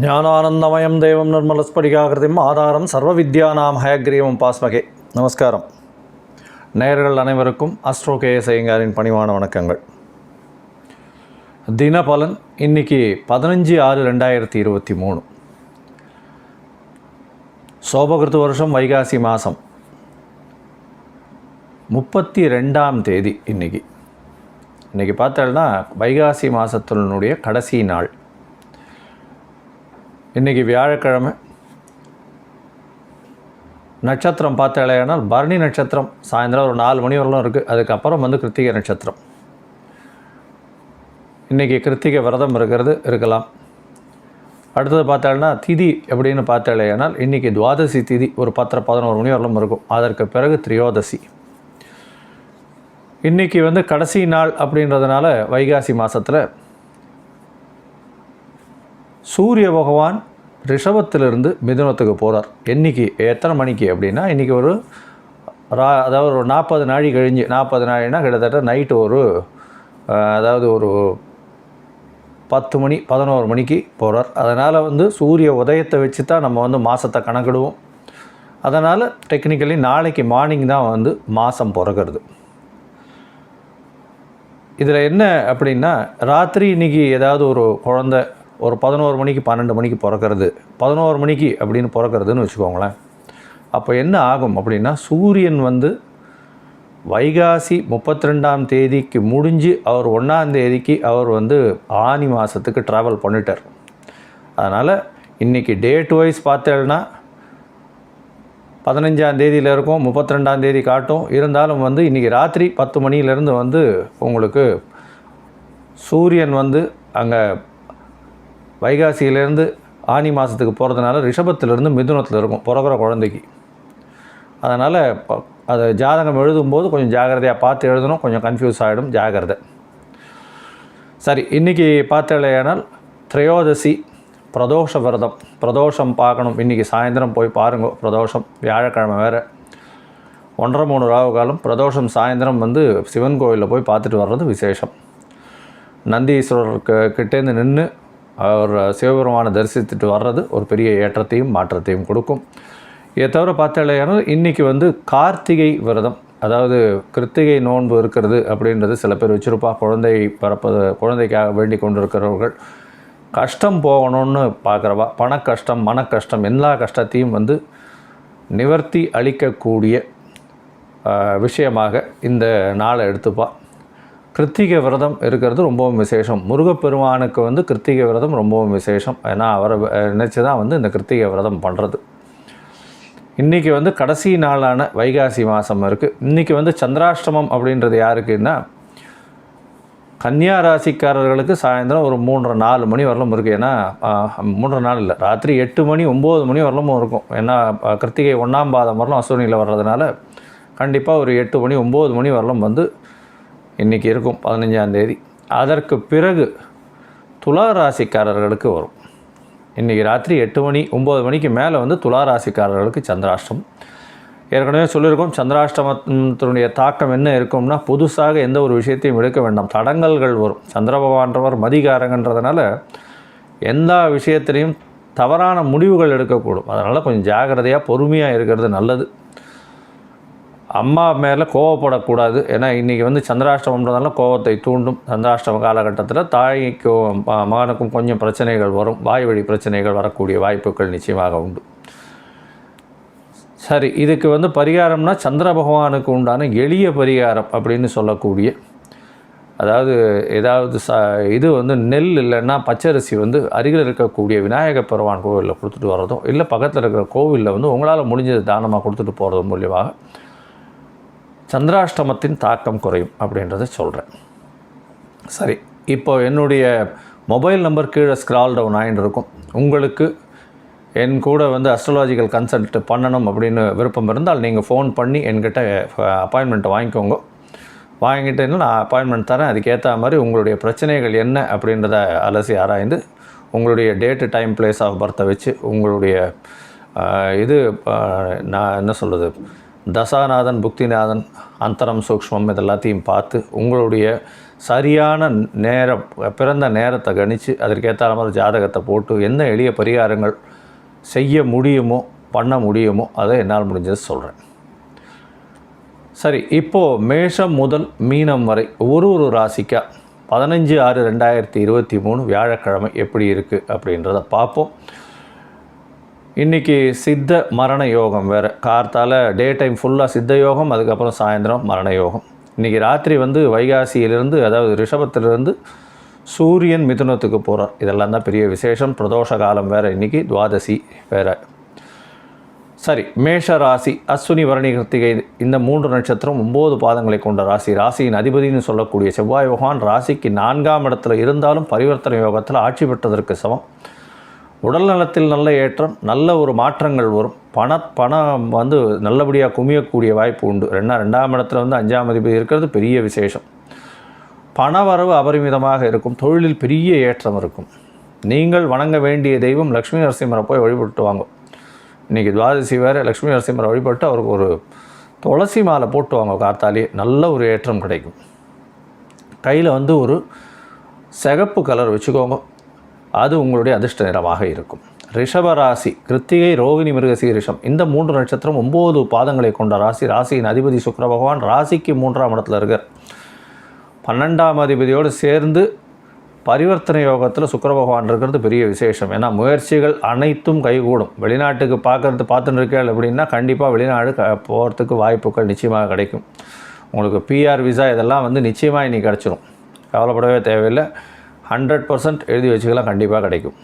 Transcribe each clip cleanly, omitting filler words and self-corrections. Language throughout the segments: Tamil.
ஞானானந்தமயம் தேவம் நிர்மலஸ்படிகாகிருதிம் ஆதாரம் சர்வ வித்யானாம் ஹயக்ரீவம் பாஸ்மகே. நமஸ்காரம். நேயர்கள் அனைவருக்கும் அஸ்ட்ரோ கேஎஸ் ஐயங்காரின் பணிவான வணக்கங்கள். தினபலன் இன்னைக்கு 15/6/2023 சோபகிருத்து வருஷம் வைகாசி மாதம் 32ஆம் தேதி. இன்றைக்கி பார்த்தோம்னா வைகாசி மாதத்தினுடைய கடைசி நாள். இன்றைக்கி வியாழக்கிழமை. நட்சத்திரம் பார்த்தாலேனால் பரணி நட்சத்திரம் சாயந்தரம் ஒரு 4 மணி வரலாம் இருக்குது. அதுக்கப்புறம் கிருத்திகை நட்சத்திரம். இன்றைக்கி கிருத்திகை விரதம் இருக்கலாம். அடுத்தது பார்த்தாலேனா திதி அப்படின்னு பார்த்தாலேனால் இன்றைக்கி துவாதசி திதி ஒரு 10-11 மணி வரலாம் இருக்கும். அதற்கு பிறகு திரியோதசி. இன்றைக்கி கடைசி நாள் அப்படின்றதுனால வைகாசி மாதத்தில் சூரிய பகவான் ரிஷபத்திலிருந்து மிதுனத்துக்கு போகிறார். என்றைக்கு எத்தனை மணிக்கு அப்படின்னா இன்றைக்கி அதாவது ஒரு 40 நாழி கழிஞ்சு, 40 நாழினா கிட்டத்தட்ட நைட்டு ஒரு 10 மணி 11 மணிக்கு போகிறார். அதனால் சூரிய உதயத்தை வச்சு தான் நம்ம மாதத்தை கணக்கிடுவோம். அதனால் டெக்னிக்கலி நாளைக்கு மார்னிங் தான் மாதம் பிறக்கிறது. இதில் என்ன அப்படின்னா ராத்திரி இன்றைக்கி ஏதாவது ஒரு குழந்தை ஒரு 11 மணிக்கு 12 மணிக்கு பிறக்கிறது, 11 மணிக்கு அப்படின்னு பிறக்கிறதுன்னு வச்சுக்கோங்களேன். அப்போ என்ன ஆகும் அப்படின்னா சூரியன் வைகாசி 32ஆம் தேதிக்கு முடிஞ்சு அவர் 1ஆம் தேதிக்கு அவர் ஆனி மாதத்துக்கு ட்ராவல் பண்ணிட்டார். அதனால் இன்றைக்கி டேட் வைஸ் பார்த்தேன்னா 15ஆம் தேதியில் இருக்கும், 32ஆம் தேதி காட்டும். இருந்தாலும் இன்றைக்கி ராத்திரி 10 மணியிலேருந்து உங்களுக்கு சூரியன் அங்கே வைகாசியிலேருந்து ஆனி மாதத்துக்கு போகிறதுனால ரிஷபத்திலேருந்து மிதுனத்தில் இருக்கும் பிறகுற குழந்தைக்கு. அதனால் அதை ஜாதகம் எழுதும்போது கொஞ்சம் ஜாகிரதையாக பார்த்து எழுதணும். கொஞ்சம் கன்ஃபியூஸ் ஆகிடும், ஜாகிரதை. சரி, இன்றைக்கி பார்த்தேனால் திரையோதசி பிரதோஷ விரதம். பிரதோஷம் பார்க்கணும். இன்றைக்கி சாயந்தரம் போய் பாருங்க. பிரதோஷம் வியாழக்கிழமை வேறு 1:30-3 ராவு காலம். பிரதோஷம் சாயந்தரம் சிவன் கோவிலில் போய் பார்த்துட்டு வர்றது விசேஷம். நந்தீஸ்வரருக்கு கிட்டேருந்து நின்று அவர் சிவபெருமானை தரிசித்துட்டு வர்றது ஒரு பெரிய ஏற்றத்தையும் மாற்றத்தையும் கொடுக்கும். இதை தவிர பார்த்தாலேயானால் இன்றைக்கி கார்த்திகை விரதம், அதாவது கிருத்திகை நோன்பு இருக்கிறது அப்படின்றது சில பேர் வச்சுருப்பா. குழந்தைக்காக வேண்டி கொண்டு இருக்கிறவர்கள், கஷ்டம் போகணும்னு பார்க்குறவா, பண கஷ்டம் மன கஷ்டம் எல்லா கஷ்டத்தையும் நிவர்த்தி அளிக்கக்கூடிய விஷயமாக இந்த நாளை எடுத்துப்பா. கிருத்திகை விரதம் இருக்கிறது ரொம்பவும் விசேஷம். முருகப்பெருமானுக்கு கிருத்திகை விரதம் ரொம்பவும் விசேஷம். ஏன்னா அவரை நினச்சி தான் இந்த கிருத்திகை விரதம் பண்ணுறது. இன்றைக்கி கடைசி நாளான வைகாசி மாதம் இருக்குது. இன்றைக்கி சந்திராஷ்டமம் அப்படின்றது யாருக்குன்னா கன்னியா ராசிக்காரர்களுக்கு சாயந்தரம் ஒரு 3:30-4 மணி வரலும் இருக்குது. ஏன்னா 3 நாள் இல்லை, ராத்திரி 8 மணி 9 மணி வரலும் இருக்கும். ஏன்னா கிருத்திகை 1ஆம் பாதம் வரலும் அஸ்வினியில் வர்றதுனால கண்டிப்பாக ஒரு 8 மணி 9 மணி வரலும் இன்றைக்கி இருக்கும் 15ஆம் தேதி. அதற்கு பிறகு துலா ராசிக்காரர்களுக்கு வரும். இன்றைக்கி ராத்திரி 8 மணி 9 மணிக்கு மேலே துலா ராசிக்காரர்களுக்கு சந்திராஷ்டமம். ஏற்கனவே சொல்லியிருக்கோம், சந்திராஷ்டமத்தினுடைய தாக்கம் என்ன இருக்கும்னா புதுசாக எந்த ஒரு விஷயத்தையும் எடுக்க வேண்டாம், தடங்கல்கள் வரும். சந்திர பகவான்றவர் மதிகாரங்கன்றதுனால எந்த விஷயத்திலையும் தவறான முடிவுகள் எடுக்கக்கூடும். அதனால் கொஞ்சம் ஜாகிரதையாக பொறுமையாக இருக்கிறது நல்லது. அம்மா மேலே கோவப்படக்கூடாது. ஏன்னா இன்றைக்கி சந்திராஷ்டமன்றதால கோவத்தை தூண்டும். சந்திராஷ்டம காலகட்டத்தில் தாய்க்கும் மகனுக்கும் கொஞ்சம் பிரச்சனைகள் வரும். வாய் வழி பிரச்சனைகள் வரக்கூடிய வாய்ப்புகள் நிச்சயமாக உண்டு. சரி, இதுக்கு பரிகாரம்னா சந்திர பகவானுக்கு உண்டான எளிய பரிகாரம் அப்படின்னு சொல்லக்கூடிய, அதாவது ஏதாவது இது நெல் இல்லைன்னா பச்சரிசி அருகில் இருக்கக்கூடிய விநாயக பெருமான் கோவிலில் கொடுத்துட்டு வர்றதோ, இல்லை பக்கத்தில் இருக்கிற கோவிலில் உங்களால் முடிஞ்சது தானமாக கொடுத்துட்டு போகிறது மூலியமாக சந்திராஷ்டமத்தின் தாக்கம் குறையும் அப்படின்றத சொல்கிறேன். சரி, இப்போ என்னுடைய மொபைல் நம்பர் கீழே ஸ்க்ரால் டவுன் ஆகிட்டு இருக்கும். உங்களுக்கு என் கூட அஸ்ட்ராலாஜிக்கல் கன்சல்ட் பண்ணணும் அப்படின்னு விருப்பம் இருந்தால் நீங்கள் ஃபோன் பண்ணி என்கிட்ட அப்பாயின்மெண்ட்டை வாங்கிக்கோங்க. வாங்கிட்டு நான் அப்பாயின்மெண்ட் தரேன். அதுக்கேற்ற மாதிரி உங்களுடைய பிரச்சனைகள் என்ன அப்படின்றத அலசி ஆராய்ந்து உங்களுடைய டேட்டு டைம் பிளேஸ் ஆஃப் பர்த்தை வச்சு உங்களுடைய நான் என்ன சொல்கிறது தசாநாதன், புக்திநாதன், அந்தரம், சூக்ஷ்மம் இதெல்லாத்தையும் பார்த்து உங்களுடைய சரியான நேரம், பிறந்த நேரத்தை கணித்து அதற்கேற்ற மாதிரி ஜாதகத்தை போட்டு என்ன எளிய பரிகாரங்கள் செய்ய முடியுமோ பண்ண முடியுமோ அதை என்னால் முடிஞ்சது சொல்கிறேன். சரி, இப்போது மேஷம் முதல் மீனம் வரை ஒரு ராசிக்கா 15/6/2023 வியாழக்கிழமை எப்படி இருக்குது அப்படின்றத பார்ப்போம். இன்றைக்கி சித்த மரண யோகம் வேறு, கார்த்தால் டே டைம் ஃபுல்லாக சித்த யோகம், அதுக்கப்புறம் சாயந்தரம் மரண யோகம். இன்றைக்கி ராத்திரி வைகாசியிலிருந்து, அதாவது ரிஷபத்திலிருந்து சூரியன் மிதுனத்துக்கு போகிறார். இதெல்லாம் தான் பெரிய விசேஷம். பிரதோஷ காலம் வேறு, இன்றைக்கி துவாதசி வேறு. சரி, மேஷ ராசி, அஸ்வினி, பரணி, கிருத்திகை இந்த 3 நட்சத்திரம் 9 பாதங்களை கொண்ட ராசி. ராசியின் அதிபதினு சொல்லக்கூடிய செவ்வாய் பகவான் ராசிக்கு 4ஆம் இடத்துல இருந்தாலும் பரிவர்த்தனை யோகத்தில் ஆட்சி பெற்றதற்கு சமம். உடல் நலத்தில் நல்ல ஏற்றம், நல்ல ஒரு மாற்றங்கள் வரும். பணம் நல்லபடியாக குமியக்கூடிய வாய்ப்பு உண்டு. 2ஆம் இடத்துல 5ஆம் அதிபதி இருக்கிறது பெரிய விசேஷம். பணவரவு அபரிமிதமாக இருக்கும். தொழிலில் பெரிய ஏற்றம் இருக்கும். நீங்கள் வணங்க வேண்டிய தெய்வம் லக்ஷ்மி நரசிம்மரை போய் வழிபட்டு வாங்க. இன்றைக்கி துவாதசி வேறு, லக்ஷ்மி நரசிம்மரை வழிபட்டு அவருக்கு ஒரு துளசி மாலை போட்டு வாங்க. கார்த்தாலே நல்ல ஒரு ஏற்றம் கிடைக்கும். கையில் ஒரு சிகப்பு கலர் வச்சுக்கோங்க, அது உங்களுடைய அதிர்ஷ்ட நிறமாக இருக்கும். ரிஷபராசி, கிருத்திகை, ரோகிணி, மிருகசீரிஷம் இந்த 3 நட்சத்திரம் 9 பாதங்களை கொண்ட ராசி. ராசியின் அதிபதி சுக்கிர பகவான் ராசிக்கு 3ஆம் இடத்துல இருக்கார். 12ஆம் அதிபதியோடு சேர்ந்து பரிவர்த்தனை யோகத்தில் சுக்கிர பகவான் இருக்கிறது பெரிய விசேஷம். ஏன்னா முயற்சிகள் அனைத்தும் கைகூடும். வெளிநாட்டுக்கு பார்த்துன்னு இருக்கீங்க அப்படின்னா கண்டிப்பாக வெளிநாடு போகிறதுக்கு வாய்ப்புகள் நிச்சயமாக கிடைக்கும். உங்களுக்கு பிஆர் விசா இதெல்லாம் நிச்சயமாக இன்றைக்கி கிடச்சிரும். கவலைப்படவே தேவையில்லை. 100% எழுதி வச்சுக்கலாம், கண்டிப்பாக கிடைக்கும்.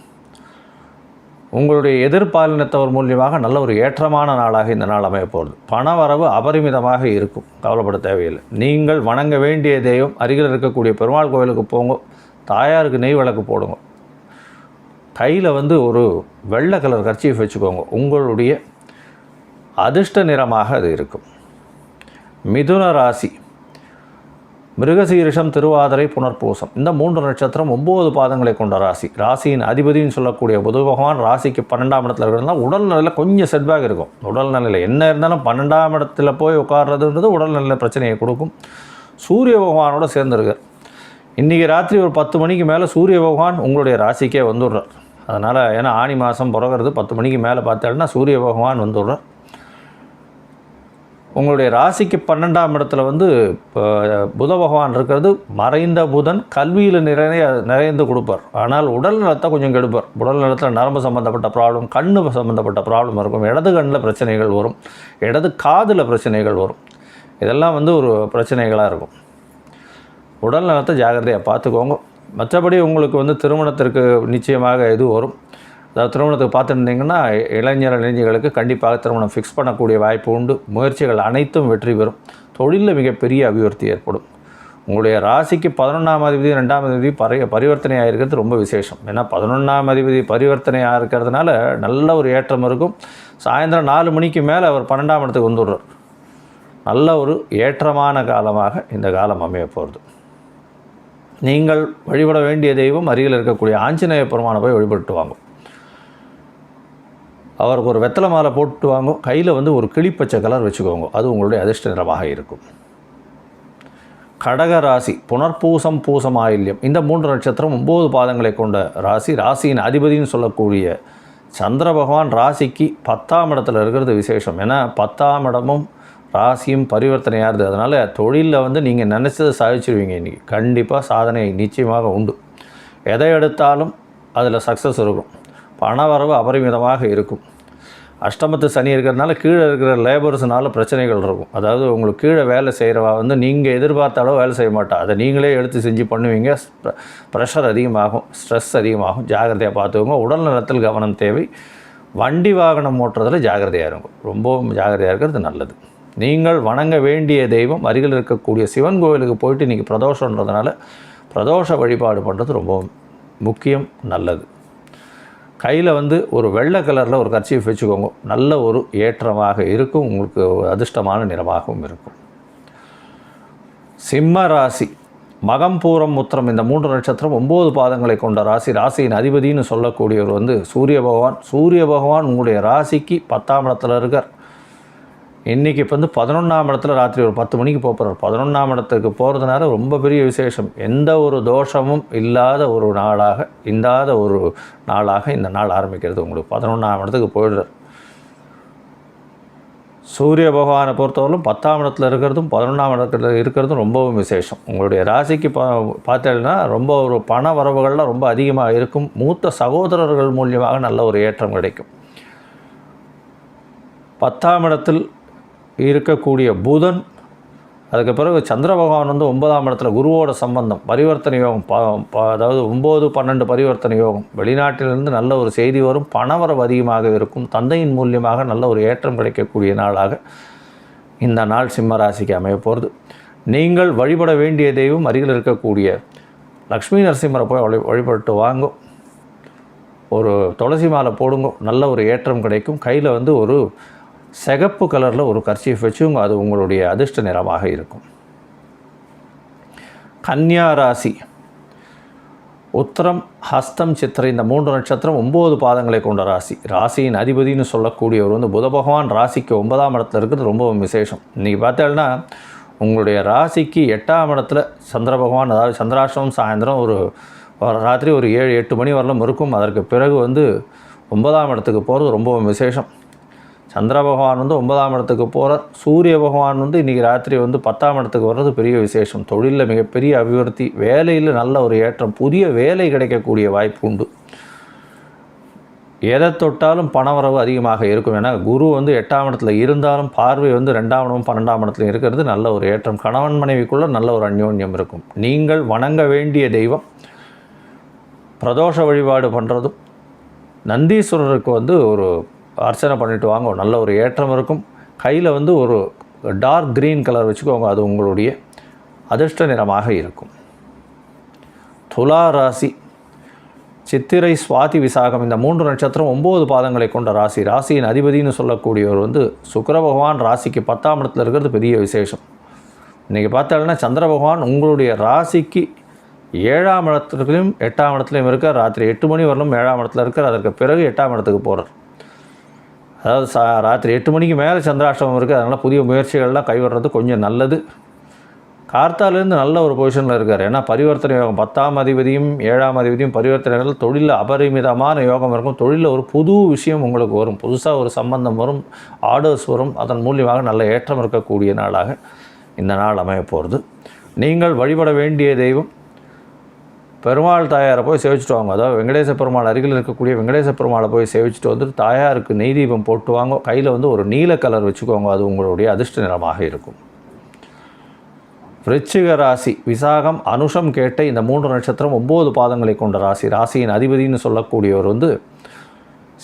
உங்களுடைய எதிர்பாலினத்தவர் மூலியமாக நல்ல ஒரு ஏற்றமான நாளாக இந்த நாள் அமைய போகிறது. பண வரவு அபரிமிதமாக இருக்கும், கவலைப்பட தேவையில்லை. நீங்கள் வணங்க வேண்டிய தெய்வம் அருகில் இருக்கக்கூடிய பெருமாள் கோவிலுக்கு போங்க. தாயாருக்கு நெய் விளக்கு போடுங்க. கையில் ஒரு வெள்ளை கலர் கர்ச்சீஃப் வச்சுக்கோங்க. உங்களுடைய அதிர்ஷ்ட நிறமாக அது இருக்கும். மிதுன ராசி, மிருகசீரிஷம், திருவாதிரை, புனர்பூசம் இந்த 3 நட்சத்திரம் 9 பாதங்களை கொண்ட ராசி. ராசியின் அதிபதினு சொல்லக்கூடிய புத பகவான் ராசிக்கு 12ஆம் இடத்துல இருக்கிறதுனால உடல்நிலையில் கொஞ்சம் செட்பேக் இருக்கும். உடல்நிலையில் என்ன இருந்தாலும் 12ஆம் இடத்துல போய் உட்கார்றதுன்றது உடல்நிலை பிரச்சனையை கொடுக்கும். சூரிய பகவானோட சேர்ந்துருக்கார். இன்றைக்கி ராத்திரி ஒரு 10 மணிக்கு மேலே சூரிய பகவான் உங்களுடைய ராசிக்கே வந்துடுறார். அதனால் ஏன்னா ஆனி மாதம் பிறகுறது 10 மணிக்கு மேலே பார்த்தேன்னா சூரிய பகவான் வந்துடுறார். உங்களுடைய ராசிக்கு 12ஆம் இடத்துல புத பகவான் இருக்கிறது. மறைந்த புதன் கல்வியில் நிறைந்து கொடுப்பார். ஆனால் உடல் நலத்தை கொஞ்சம் கெடுப்பார். உடல் நலத்தில் நரம்பு சம்மந்தப்பட்ட ப்ராப்ளம், கண்ணு சம்மந்தப்பட்ட ப்ராப்ளம் இருக்கும். இடது கண்ணில் பிரச்சனைகள் வரும், இடது காதில் பிரச்சனைகள் வரும். இதெல்லாம் ஒரு பிரச்சனைகளாக இருக்கும். உடல் நலத்தை ஜாகிரதையாக பார்த்துக்கோங்க. மற்றபடி உங்களுக்கு திருமணத்திற்கு நிச்சயமாக இது வரும். அதாவது திருமணத்துக்கு பார்த்துருந்தீங்கன்னா இளைஞர்களுக்கு கண்டிப்பாக திருமணம் ஃபிக்ஸ் பண்ணக்கூடிய வாய்ப்பு உண்டு. முயற்சிகள் அனைத்தும் வெற்றி பெறும். தொழிலில் மிகப்பெரிய அபிவிருத்தி ஏற்படும். உங்களுடைய ராசிக்கு 11ஆம் அதிபதி 2ஆம் அதிபதி பரிவர்த்தனையாக இருக்கிறது ரொம்ப விசேஷம். ஏன்னா 11ஆம் அதிபதி பரிவர்த்தனையாக இருக்கிறதுனால நல்ல ஒரு ஏற்றம் இருக்கும். சாயந்தரம் 4 மணிக்கு மேலே அவர் 12ஆம் இடத்துக்கு வந்துடுறார். நல்ல ஒரு ஏற்றமான காலமாக இந்த காலம் அமைய போகிறது. நீங்கள் வழிபட வேண்டிய தெய்வம் அருகில் இருக்கக்கூடிய ஆஞ்சநேய பெருமானை போய் வழிபட்டு வாங்க. அவருக்கு ஒரு வெத்தலை மாலை போட்டு வாங்க. கையில் ஒரு கிளிப்பச்சை கலர் வச்சுக்கோங்க, அது உங்களுடைய அதிர்ஷ்ட நிறமாக இருக்கும். கடக ராசி, புனர்பூசம், பூசம், ஆயில்யம் இந்த 3 நட்சத்திரம் 9 பாதங்களை கொண்ட ராசி. ராசியின் அதிபதினு சொல்லக்கூடிய சந்திர பகவான் ராசிக்கு 10ஆம் இடத்துல இருக்கிறது விசேஷம். ஏன்னா 10ஆம் இடமும் ராசியும் பரிவர்த்தனையாகுது. அதனால் தொழிலில் நீங்கள் நினச்சதை சாதிச்சிருவீங்க. இன்றைக்கி கண்டிப்பாக சாதனை நிச்சயமாக உண்டு. எதை எடுத்தாலும் அதில் சக்ஸஸ் இருக்கும். பண வரவு அபரிமிதமாக இருக்கும். அஷ்டமத்து சனி இருக்கிறதுனால கீழே இருக்கிற லேபர்ஸ்னால பிரச்சனைகள் இருக்கும். அதாவது உங்களுக்கு கீழே வேலை செய்கிறவா நீங்கள் எதிர்பார்த்த அளவு வேலை செய்ய மாட்டா. அதை நீங்களே எடுத்து செஞ்சு பண்ணுவீங்க. ப்ரெஷர் அதிகமாகும், ஸ்ட்ரெஸ் அதிகமாகும். ஜாகிரதையாக பார்த்துக்கோங்க. உடல் நலத்தில் கவனம் தேவை. வண்டி வாகனம் ஓட்டுறதில் ஜாகிரதையாக இருக்கும். ரொம்பவும் ஜாகிரதையாக இருக்கிறது நல்லது. நீங்கள் வணங்க வேண்டிய தெய்வம் அருகில் இருக்கக்கூடிய சிவன் கோவிலுக்கு போயிட்டு இன்றைக்கி பிரதோஷன்றதுனால பிரதோஷ வழிபாடு பண்ணுறது ரொம்ப முக்கியம், நல்லது. கையில் ஒரு வெள்ளை கலரில் ஒரு கர்ச்சீஃப் வச்சுக்கோங்க. நல்ல ஒரு ஏற்றமாக இருக்கும். உங்களுக்கு அதிர்ஷ்டமான நிறமாகவும் இருக்கும். சிம்ம ராசி, மகம், பூரம், உத்திரம் இந்த 3 நட்சத்திரம் 9 பாதங்களை கொண்ட ராசி. ராசியின் அதிபதினு சொல்லக்கூடியவர் சூரிய பகவான். சூரிய பகவான் உங்களுடைய ராசிக்கு 10ஆம் இடத்துல இருக்கார். இன்றைக்கி இப்போ வந்து 11ஆம் இடத்துல ராத்திரி ஒரு 10 மணிக்கு போகிறார். 11ஆம் இடத்துக்கு போகிறதுனால ரொம்ப பெரிய விசேஷம். எந்த ஒரு தோஷமும் இல்லாத ஒரு நாளாக இந்த நாள் ஆரம்பிக்கிறது. உங்களுக்கு 11ஆம் இடத்துக்கு போயிடுறார். சூரிய பகவானை பொறுத்தவரைக்கும் 10ஆம் இடத்துல இருக்கிறதும் 11ஆம் இடத்துல இருக்கிறதும் ரொம்பவும் விசேஷம். உங்களுடைய ராசிக்கு பார்த்தீங்கன்னா ரொம்ப ஒரு பண வரவுகள்லாம் ரொம்ப அதிகமாக இருக்கும். மூத்த சகோதரர்கள் மூலியமாக நல்ல ஒரு ஏற்றம் கிடைக்கும். 10ஆம் இடத்தில் இருக்கக்கூடிய புதன், அதுக்கு பிறகு சந்திர பகவான் வந்து 9ஆம் இடத்துல குருவோட சம்பந்தம், பரிவர்த்தனை யோகம், அதாவது 9, 12 பரிவர்த்தனை யோகம். வெளிநாட்டிலிருந்து நல்ல ஒரு செய்தி வரும், பணவரவு அதிகமாக இருக்கும், தந்தையின் மூலியமாக நல்ல ஒரு ஏற்றம் கிடைக்கக்கூடிய நாளாக இந்த நாள் சிம்ம ராசிக்கு அமைய போகிறது. நீங்கள் வழிபட வேண்டிய தெய்வம் அருகில் இருக்கக்கூடிய லக்ஷ்மி நரசிம்மரை போய் வழிபட்டு வாங்க. ஒரு துளசி மாலை போடுங்க, நல்ல ஒரு ஏற்றம் கிடைக்கும். கையில் வந்து ஒரு சிகப்பு கலரில் ஒரு கர்ச்சீஃப் வச்சுங்க, அது உங்களுடைய அதிர்ஷ்ட நிறமாக இருக்கும். கன்னியா ராசி, உத்திரம், ஹஸ்தம், சித்திரை இந்த 3 நட்சத்திரம் 9 பாதங்களை கொண்ட ராசி. ராசியின் அதிபதினு சொல்லக்கூடியவர் வந்து புத பகவான் ராசிக்கு 9ஆம் இடத்துல இருக்கிறது ரொம்ப விசேஷம். இன்றைக்கி பார்த்தீங்கன்னா உங்களுடைய ராசிக்கு 8ஆம் இடத்துல சந்திர பகவான், அதாவது சந்திராஷ்டமம் சாயந்தரம் ஒரு ராத்திரி ஒரு 7-8 மணி வரலும் இருக்கும். அதற்கு பிறகு வந்து 9ஆம் இடத்துக்கு போகிறது ரொம்ப விசேஷம். சந்திர பகவான் வந்து 9ஆம் இடத்துக்கு போகிறார். சூரிய பகவான் வந்து இன்றைக்கி ராத்திரி வந்து 10ஆம் இடத்துக்கு வர்றது பெரிய விசேஷம். தொழிலில் மிகப்பெரிய அபிவிருத்தி, வேலையில் நல்ல ஒரு ஏற்றம், புதிய வேலை கிடைக்கக்கூடிய வாய்ப்பு உண்டு. எதை தொட்டாலும் பணவரவு அதிகமாக இருக்கும். ஏன்னா குரு வந்து 8ஆம் இடத்துல இருந்தாலும் பார்வை வந்து 2ஆம் இடமும் 12ஆம் இடத்துல இருக்கிறது நல்ல ஒரு ஏற்றம். கணவன் மனைவிக்குள்ளே நல்ல ஒரு அந்யோன்யம் இருக்கும். நீங்கள் வணங்க வேண்டிய தெய்வம், பிரதோஷ வழிபாடு பண்ணுறதும், நந்தீஸ்வரருக்கு வந்து ஒரு அர்ச்சனை பண்ணிவிட்டு வாங்க, நல்ல ஒரு ஏற்றம் இருக்கும். கையில் வந்து ஒரு டார்க் க்ரீன் கலர் வச்சுக்கோங்க, அது உங்களுடைய அதிர்ஷ்ட நிறமாக இருக்கும். துலா ராசி, சித்திரை, சுவாதி, விசாகம் இந்த 3 நட்சத்திரம் 9 பாதங்களை கொண்ட ராசி. ராசியின் அதிபதினு சொல்லக்கூடியவர் வந்து சுக்கிர பகவான் ராசிக்கு 10ஆம் இடத்துல இருக்கிறது பெரிய விசேஷம். இன்றைக்கி பார்த்தாங்கன்னா சந்திர பகவான் உங்களுடைய ராசிக்கு 7ஆம் இடத்துலையும் 8ஆம் இடத்துலையும் இருக்கார். ராத்திரி 8 மணி வரலும் 7ஆம் இடத்துல இருக்கார். அதற்கு பிறகு 8ஆம் இடத்துக்கு போகிறார். அதாவது ராத்திரி 8 மணிக்கு மேலே சந்திராஷ்டமம் இருக்குது. அதனால் புதிய முயற்சிகள்லாம் கைவிடுறது கொஞ்சம் நல்லது. கார்த்தாலேருந்து நல்ல ஒரு பொசிஷனில் இருக்கார். ஏன்னா பரிவர்த்தனை யோகம், 10ஆம் அதிபதியும் 7ஆம் அதிபதியும் பரிவர்த்தனைகள், தொழிலில் அபரிமிதமான யோகம் இருக்கும். தொழிலில் ஒரு புது விஷயம் உங்களுக்கு வரும், புதுசாக ஒரு சம்பந்தம் வரும், ஆர்டர்ஸ் வரும். அதன் மூலியமாக நல்ல ஏற்றம் இருக்கக்கூடிய நாளாக இந்த நாள் அமைய போகிறது. நீங்கள் வழிபட வேண்டிய தெய்வம் பெருமாள் தாயாரை போய் சேவிச்சுட்டு வாங்க. அதாவது வெங்கடேச பெருமாள் அருகில் இருக்கக்கூடிய வெங்கடேச பெருமாளை போய் சேவிச்சுட்டு வந்துட்டு தாயாருக்கு நெய் தீபம் போட்டு வாங்க. கையில் வந்து ஒரு நீல கலர் வச்சுக்கோங்க, அது உங்களுடைய அதிர்ஷ்ட நிறமாக இருக்கும். விருச்சிக ராசி, விசாகம், அனுஷம், கேட்டை இந்த 3 நட்சத்திரம் 9 பாதங்களை கொண்ட ராசி. ராசியின் அதிபதினு சொல்லக்கூடியவர் வந்து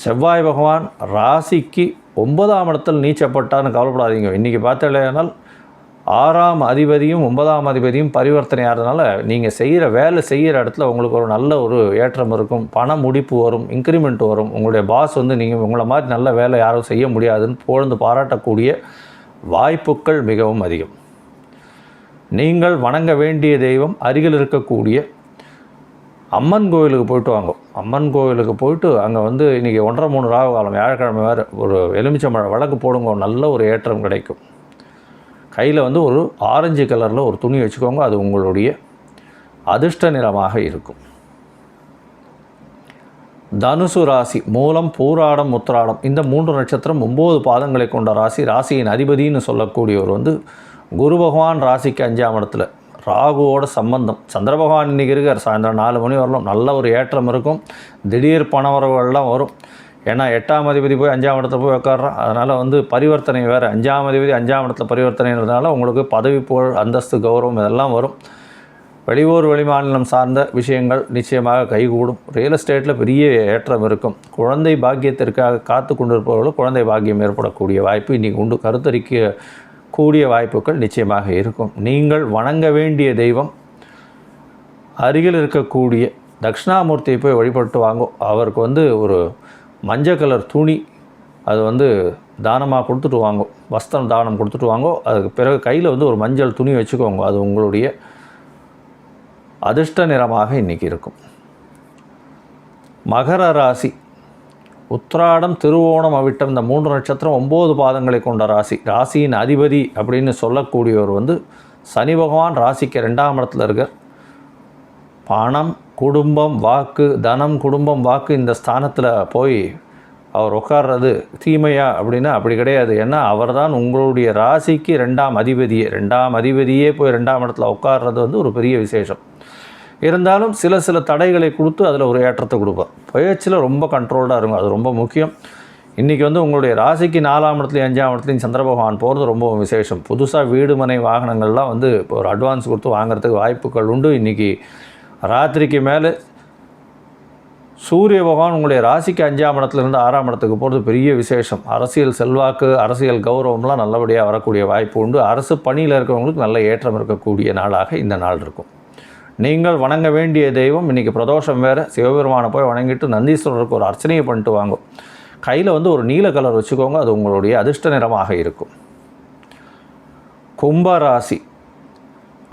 செவ்வாய் பகவான். ராசிக்கு 9ஆம் இடத்தில் நீச்சப்பட்டான்னு கவலைப்படாதீங்க. இன்றைக்கி பார்த்தீங்கன்னா 6ஆம் அதிபதியும் 9ஆம் அதிபதியும் பரிவர்த்தனை ஆகிறதுனால நீங்கள் வேலை செய்கிற இடத்துல உங்களுக்கு ஒரு நல்ல ஒரு ஏற்றம் இருக்கும். பண முடிப்பு வரும், இன்க்ரிமெண்ட் வரும். உங்களுடைய பாஸ் வந்து நீங்கள் உங்களை மாதிரி நல்ல வேலை யாரும் செய்ய முடியாதுன்னு புகழ்ந்து பாராட்டக்கூடிய வாய்ப்புகள் மிகவும் அதிகம். நீங்கள் வணங்க வேண்டிய தெய்வம் அருகில் இருக்கக்கூடிய அம்மன் கோயிலுக்கு போயிட்டு வாங்க. அம்மன் கோயிலுக்கு போயிட்டு அங்கே வந்து இன்றைக்கி 1:30-3 ராகு காலம், வியாழக்கிழமை வேறு, ஒரு எலுமிச்சம்பழம் விளக்கு போடுங்க, நல்ல ஒரு ஏற்றம் கிடைக்கும். கையில் வந்து ஒரு ஆரஞ்சு கலரில் ஒரு துணி வச்சுக்கோங்க, அது உங்களுடைய அதிர்ஷ்ட நிறமாக இருக்கும். தனுசு ராசி, மூலம், பூராடம், உத்திராடம் இந்த 3 நட்சத்திரம் 9 பாதங்களை கொண்ட ராசி. ராசியின் அதிபதினு சொல்லக்கூடியவர் வந்து குரு பகவான் ராசிக்கு 5ஆம் இடத்துல, ராகுவோட சம்பந்தம். சந்திர பகவான் இன்றைக்கி இருக்கார். சாயந்தரம் 4 மணி வரலாம் நல்ல ஒரு ஏற்றம் இருக்கும். திடீர் பணவரவுகள்லாம் வரும். ஏன்னா 8ஆம் அதிபதி போய் 5ஆம் இடத்துல போய் உட்காடுறான். அதனால் வந்து பரிவர்த்தனை வேறு, 5ஆம் அதிபதி 5ஆம் இடத்துல பரிவர்த்தனைன்றதுனால உங்களுக்கு பதவி, புகழ், அந்தஸ்து, கௌரவம் இதெல்லாம் வரும். வெளியூர் வெளிமாநிலம் சார்ந்த விஷயங்கள் நிச்சயமாக கைகூடும். ரியல் எஸ்டேட்டில் பெரிய ஏற்றம் இருக்கும். குழந்தை பாக்கியத்திற்காக காத்து கொண்டிருப்பவர்களும் குழந்தை பாக்கியம் ஏற்படக்கூடிய வாய்ப்பு இன்றைக்கி உண்டு. கருத்தரிக்க கூடிய வாய்ப்புகள் நிச்சயமாக இருக்கும். நீங்கள் வணங்க வேண்டிய தெய்வம் அருகில் இருக்கக்கூடிய தட்சிணாமூர்த்தியை போய் வழிபட்டு வாங்க. அவருக்கு வந்து ஒரு மஞ்சள் கலர் துணி அது வந்து தானமாக கொடுத்துட்டு வாங்க, வஸ்திரம் தானம் கொடுத்துட்டு வாங்க. அதுக்கு பிறகு கையில் வந்து ஒரு மஞ்சள் துணி வச்சுக்கோங்க, அது உங்களுடைய அதிர்ஷ்ட நிறமாக இன்றைக்கி இருக்கும். மகர ராசி, உத்திராடம், திருவோணம், அவிட்டம் இந்த 3 நட்சத்திரம் 9 பாதங்களை கொண்ட ராசி. ராசியின் அதிபதி அப்படின்னு சொல்லக்கூடியவர் வந்து சனி பகவான். ராசிக்கு 2ஆம் இடத்துல இருக்கார். பணம், குடும்பம், வாக்கு, தனம், குடும்பம், வாக்கு இந்த ஸ்தானத்தில் போய் அவர் உட்கார்றது தீமையா அப்படின்னா அப்படி கிடையாது. ஏன்னா அவர் தான் உங்களுடைய ராசிக்கு 2ஆம் அதிபதியே. 2ஆம் அதிபதியே போய் 2ஆம் இடத்துல உட்கார்றது வந்து ஒரு பெரிய விசேஷம். இருந்தாலும் சில தடைகளை கொடுத்து அதில் ஒரு ஏற்றத்தை கொடுப்பார். பயிற்சியில் ரொம்ப கண்ட்ரோல்டாக இருக்கும், அது ரொம்ப முக்கியம். இன்றைக்கி வந்து உங்களுடைய ராசிக்கு 4ஆம் இடத்துலையும் 5ஆம் இடத்துலையும் சந்திர பகவான் போகிறது ரொம்ப விசேஷம். புதுசாக வீடு, மனை, வாகனங்கள்லாம் வந்து இப்போ ஒரு அட்வான்ஸ் கொடுத்து வாங்குறதுக்கு வாய்ப்புகள் உண்டு. இன்றைக்கி ராத்திரிக்கு மேலே சூரிய பகவான் உங்களுடைய ராசிக்கு 5ஆம் இடத்துலேருந்து 6ஆம் இடத்துக்கு போகிறது பெரிய விசேஷம். அரசியல் செல்வாக்கு, அரசியல் கௌரவம்லாம் நல்லபடியாக வரக்கூடிய வாய்ப்பு உண்டு. அரசு பணியில் இருக்கிறவங்களுக்கு நல்ல ஏற்றம் இருக்கக்கூடிய நாளாக இந்த நாள் இருக்கும். நீங்கள் வணங்க வேண்டிய தெய்வம், இன்றைக்கி பிரதோஷம் வேறு, சிவபெருமானை போய் வணங்கிட்டு நந்தீஸ்வரருக்கு ஒரு அர்ச்சனையை பண்ணிட்டு வாங்க. கையில் வந்து ஒரு நீல கலர் வச்சுக்கோங்க, அது உங்களுடைய அதிர்ஷ்ட நிறமாக இருக்கும். கும்பராசி.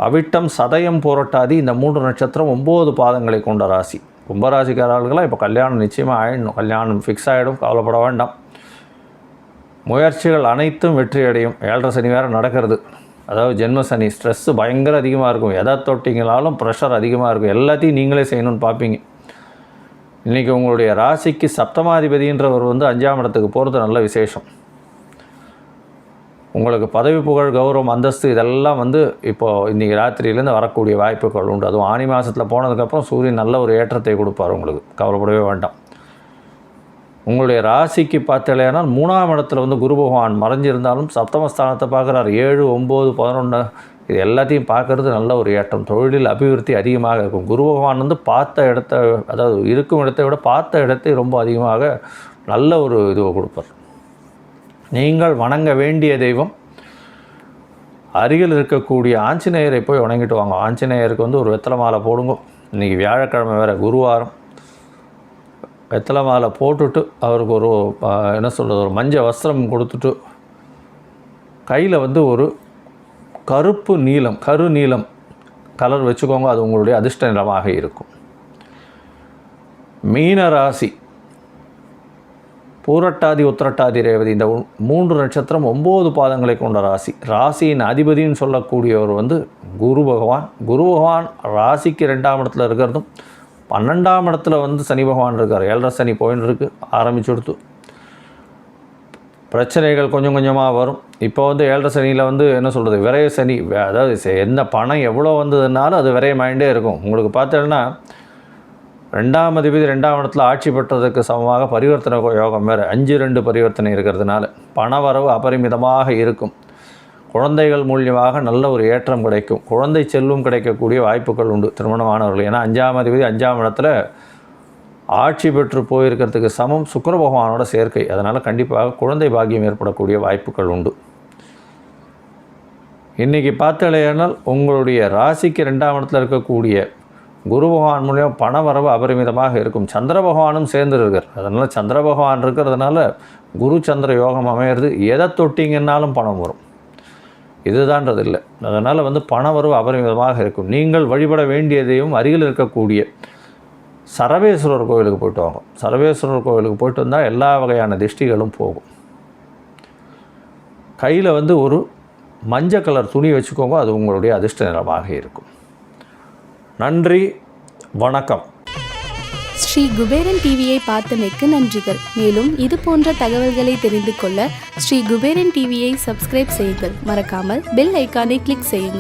அவிட்டம், சதயம், புரட்டாதி இந்த 3 நட்சத்திரம் 9 பாதங்களை கொண்ட ராசி. கும்பராசிக்காரர்களாம் இப்போ கல்யாணம் நிச்சயமாக ஆகிடணும். கல்யாணம் ஃபிக்ஸ் ஆகிடும், கவலைப்பட வேண்டாம். முயற்சிகள் அனைத்தும் வெற்றி அடையும். 7.5 சனி வேறு நடக்கிறது. அதாவது ஜென்ம சனி, ஸ்ட்ரெஸ்ஸு பயங்கர அதிகமாக இருக்கும். எதை தொட்டிங்களாலும் ப்ரெஷர் அதிகமாக இருக்கும். எல்லாத்தையும் நீங்களே செய்யணும்னு பார்ப்பீங்க. இன்றைக்கி உங்களுடைய ராசிக்கு சப்தமாதிபதின்றவர் வந்து 5ஆம் இடத்துக்கு போகிறது நல்ல விசேஷம். உங்களுக்கு பதவி, புகழ், கௌரவம், அந்தஸ்து இதெல்லாம் வந்து இப்போது இன்றைக்கி ராத்திரியிலேருந்து வரக்கூடிய வாய்ப்புகள் உண்டு. அதுவும் ஆனி மாதத்தில் போனதுக்கப்புறம் சூரியன் நல்ல ஒரு ஏற்றத்தை கொடுப்பார் உங்களுக்கு, கவலைப்படவே வேண்டாம். உங்களுடைய ராசிக்கு பார்த்தலையானால் 3ஆம் இடத்துல வந்து குரு பகவான் மறைஞ்சிருந்தாலும் சப்தமஸ்தானத்தை பார்க்குறார். 7, 9, 11 இது எல்லாத்தையும் பார்க்குறது நல்ல ஒரு ஏற்றம். தொழிலில் அபிவிருத்தி அதிகமாக இருக்கும். குரு பகவான் வந்து பார்த்த இடத்த, அதாவது இருக்கும் இடத்தை விட பார்த்த இடத்தை ரொம்ப அதிகமாக நல்ல ஒரு இதுவை கொடுப்பார். நீங்கள் வணங்க வேண்டிய தெய்வம், அருகில் இருக்கக்கூடிய ஆஞ்சநேயரை போய் வணங்கிட்டு வாங்க. ஆஞ்சநேயருக்கு வந்து ஒரு வெத்தலை மாலை போடுங்க. இன்றைக்கி வியாழக்கிழமை வேறு, குருவாரம். வெத்தலை மாலை போட்டுட்டு அவருக்கு ஒரு என்ன சொல்கிறது, ஒரு மஞ்சள் வஸ்திரம் கொடுத்துட்டு கையில் வந்து ஒரு கருப்பு நீலம், கருநீலம் கலர் வச்சுக்கோங்க, அது உங்களுடைய அதிர்ஷ்ட நிறமாக இருக்கும். மீன ராசி. பூரட்டாதி, உத்திரட்டாதி, ரேவதி இந்த 3 நட்சத்திரம் 9 பாதங்களை கொண்ட ராசி. ராசியின் அதிபதின்னு சொல்லக்கூடியவர் வந்து குரு பகவான். குரு பகவான் ராசிக்கு 2ஆம் இடத்துல இருக்கிறதும் 12ஆம் இடத்துல வந்து சனி பகவான் இருக்கார். 7.5 சனி போயின்னு இருக்குது, ஆரம்பிச்சு கொடுத்து பிரச்சனைகள் கொஞ்சம் கொஞ்சமாக வரும். இப்போ வந்து 7.5 சனியில் வந்து என்ன சொல்கிறது, விரைய சனி. அதாவது என்ன பணம் எவ்வளோ வந்ததுனாலும் அது விரயமாயிட்டே இருக்கும். உங்களுக்கு பார்த்தீங்கன்னா 2ஆம் அதிபதி 2ஆம் இடத்துல ஆட்சி பெற்றதுக்கு சமமாக பரிவர்த்தனை யோகம் வேறு 5-2 பரிவர்த்தனை இருக்கிறதுனால பண வரவு அபரிமிதமாக இருக்கும். குழந்தைகள் மூலியமாக நல்ல ஒரு ஏற்றம் கிடைக்கும். குழந்தை செல்வம் கிடைக்கக்கூடிய வாய்ப்புகள் உண்டு திருமணமானவர்கள். ஏன்னா 5ஆம் அதிபதி 5ஆம் இடத்துல ஆட்சி பெற்று போயிருக்கிறதுக்கு சமம் சுக்கிர பகவானோட சேர்க்கை. அதனால் கண்டிப்பாக குழந்தை பாக்கியம் ஏற்படக்கூடிய வாய்ப்புகள் உண்டு. இன்றைக்கி பார்த்தாலேனால் உங்களுடைய ராசிக்கு 2ஆம் இடத்துல இருக்கக்கூடிய குரு பகவான் மூலியம் பண வரவு அபரிமிதமாக இருக்கும். சந்திர பகவானும் சேர்ந்து இருக்கார். அதனால் சந்திர பகவான் இருக்கிறதுனால குரு சந்திர யோகம் அமையிறது. எதை தொட்டிங்கன்னாலும் பணம் வரும், இதுதான்றது இல்லை. அதனால் வந்து பண வரவு அபரிமிதமாக இருக்கும். நீங்கள் வழிபட வேண்டியதையும் அருகில் இருக்கக்கூடிய சரவேஸ்வரர் கோவிலுக்கு போய்ட்டு வாங்க. சரவேஸ்வரர் கோவிலுக்கு போய்ட்டு வந்தால் எல்லா வகையான திஷ்டிகளும் போகும். கையில் வந்து ஒரு மஞ்சள் கலர் துணி வச்சுக்கோங்க, அது உங்களுடைய அதிர்ஷ்ட நிறமாக இருக்கும். நன்றி, வணக்கம். ஸ்ரீ குபேரன் டிவியை பார்த்தமைக்கு நன்றிகள். மேலும் இது போன்ற தகவல்களை தெரிந்து கொள்ள ஸ்ரீ குபேரன் டிவியை சப்ஸ்கிரைப் செய்யுங்கள். மறக்காமல் பெல் ஐக்கானை கிளிக் செய்யுங்கள்.